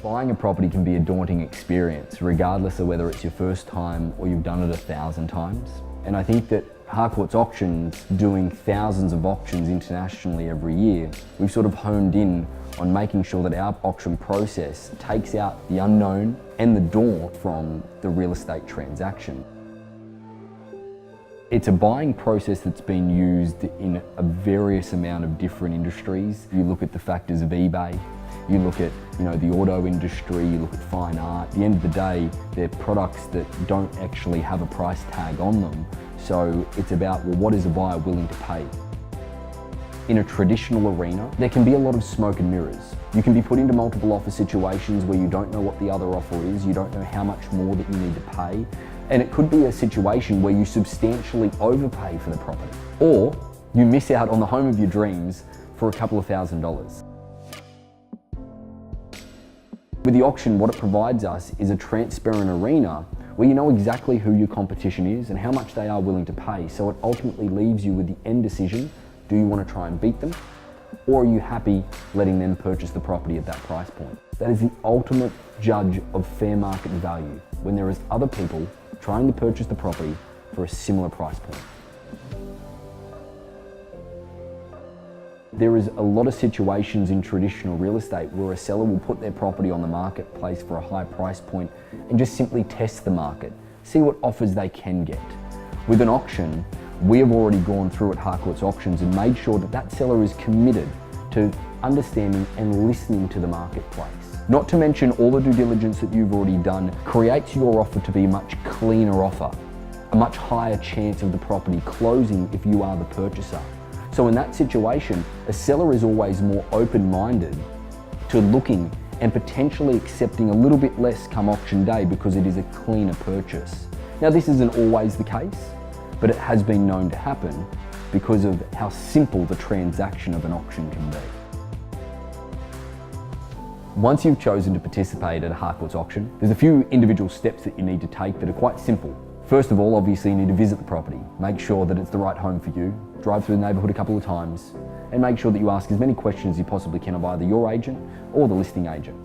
Buying a property can be a daunting experience, regardless of whether it's your first time or you've done it 1,000 times. And I think that Harcourts Auctions, doing thousands of auctions internationally every year, we've sort of honed in on making sure that our auction process takes out the unknown and the daunt from the real estate transaction. It's a buying process that's been used in a various amount of different industries. You look at the factors of eBay, you look at the auto industry, you look at fine art. At the end of the day, they're products that don't actually have a price tag on them. So it's about, well, what is a buyer willing to pay? In a traditional arena, there can be a lot of smoke and mirrors. You can be put into multiple offer situations where you don't know what the other offer is, you don't know how much more that you need to pay. And it could be a situation where you substantially overpay for the property, or you miss out on the home of your dreams for a couple of $1,000s. With the auction, what it provides us is a transparent arena where you know exactly who your competition is and how much they are willing to pay. So it ultimately leaves you with the end decision. Do you want to try and beat them? Or are you happy letting them purchase the property at that price point? That is the ultimate judge of fair market value, when there is other people trying to purchase the property for a similar price point. There is a lot of situations in traditional real estate where a seller will put their property on the marketplace for a high price point and just simply test the market, see what offers they can get. With an auction, we have already gone through at Harcourts Auctions and made sure that that seller is committed to understanding and listening to the marketplace. Not to mention all the due diligence that you've already done creates your offer to be a much cleaner offer, a much higher chance of the property closing if you are the purchaser. So in that situation, a seller is always more open-minded to looking and potentially accepting a little bit less come auction day because it is a cleaner purchase. Now, this isn't always the case, but it has been known to happen because of how simple the transaction of an auction can be. Once you've chosen to participate at a Harcourts auction, there's a few individual steps that you need to take that are quite simple. First of all, obviously you need to visit the property, make sure that it's the right home for you, drive through the neighbourhood a couple of times, and make sure that you ask as many questions as you possibly can of either your agent or the listing agent.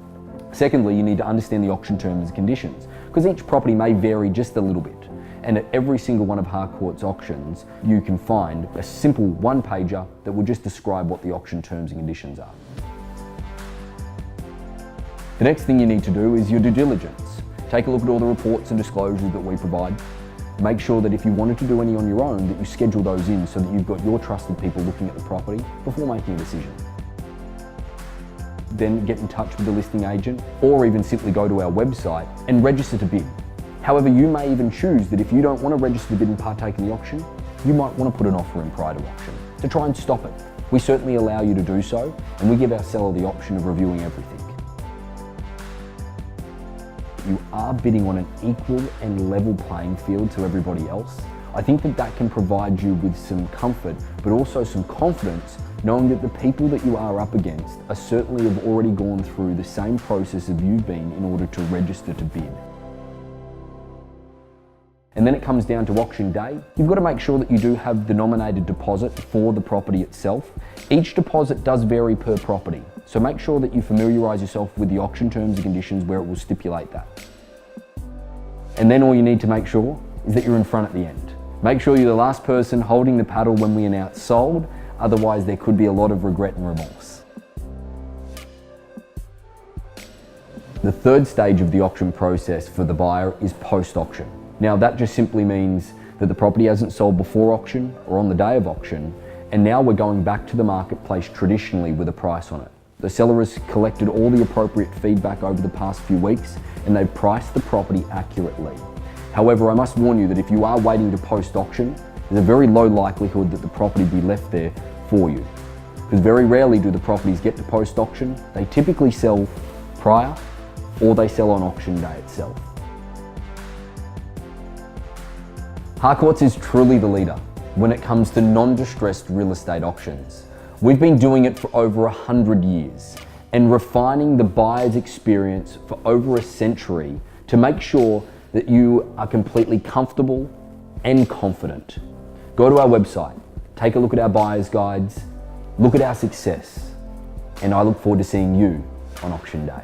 Secondly, you need to understand the auction terms and conditions, because each property may vary just a little bit. And at every single one of Harcourts auctions, you can find a simple one-pager that will just describe what the auction terms and conditions are. The next thing you need to do is your due diligence. Take a look at all the reports and disclosures that we provide. Make sure that if you wanted to do any on your own, that you schedule those in so that you've got your trusted people looking at the property before making a decision. Then get in touch with the listing agent, or even simply go to our website and register to bid. However, you may even choose that if you don't want to register to bid and partake in the auction, you might want to put an offer in prior to auction to try and stop it. We certainly allow you to do so, and we give our seller the option of reviewing everything. You are bidding on an equal and level playing field to everybody else. I think that that can provide you with some comfort, but also some confidence, knowing that the people that you are up against are certainly have already gone through the same process as you've been in order to register to bid. And then it comes down to auction day. You've got to make sure that you do have the nominated deposit for the property itself. Each deposit does vary per property, so make sure that you familiarise yourself with the auction terms and conditions where it will stipulate that. And then all you need to make sure is that you're in front at the end. Make sure you're the last person holding the paddle when we announce sold, otherwise there could be a lot of regret and remorse. The third stage of the auction process for the buyer is post-auction. Now that just simply means that the property hasn't sold before auction or on the day of auction, and now we're going back to the marketplace traditionally with a price on it. The seller has collected all the appropriate feedback over the past few weeks and they've priced the property accurately. However, I must warn you that if you are waiting to post-auction, there's a very low likelihood that the property be left there for you. Because very rarely do the properties get to post-auction. They typically sell prior or they sell on auction day itself. Harcourts is truly the leader when it comes to non-distressed real estate auctions. We've been doing it for over 100 years and refining the buyer's experience for over a century to make sure that you are completely comfortable and confident. Go to our website, take a look at our buyer's guides, look at our success, and I look forward to seeing you on auction day.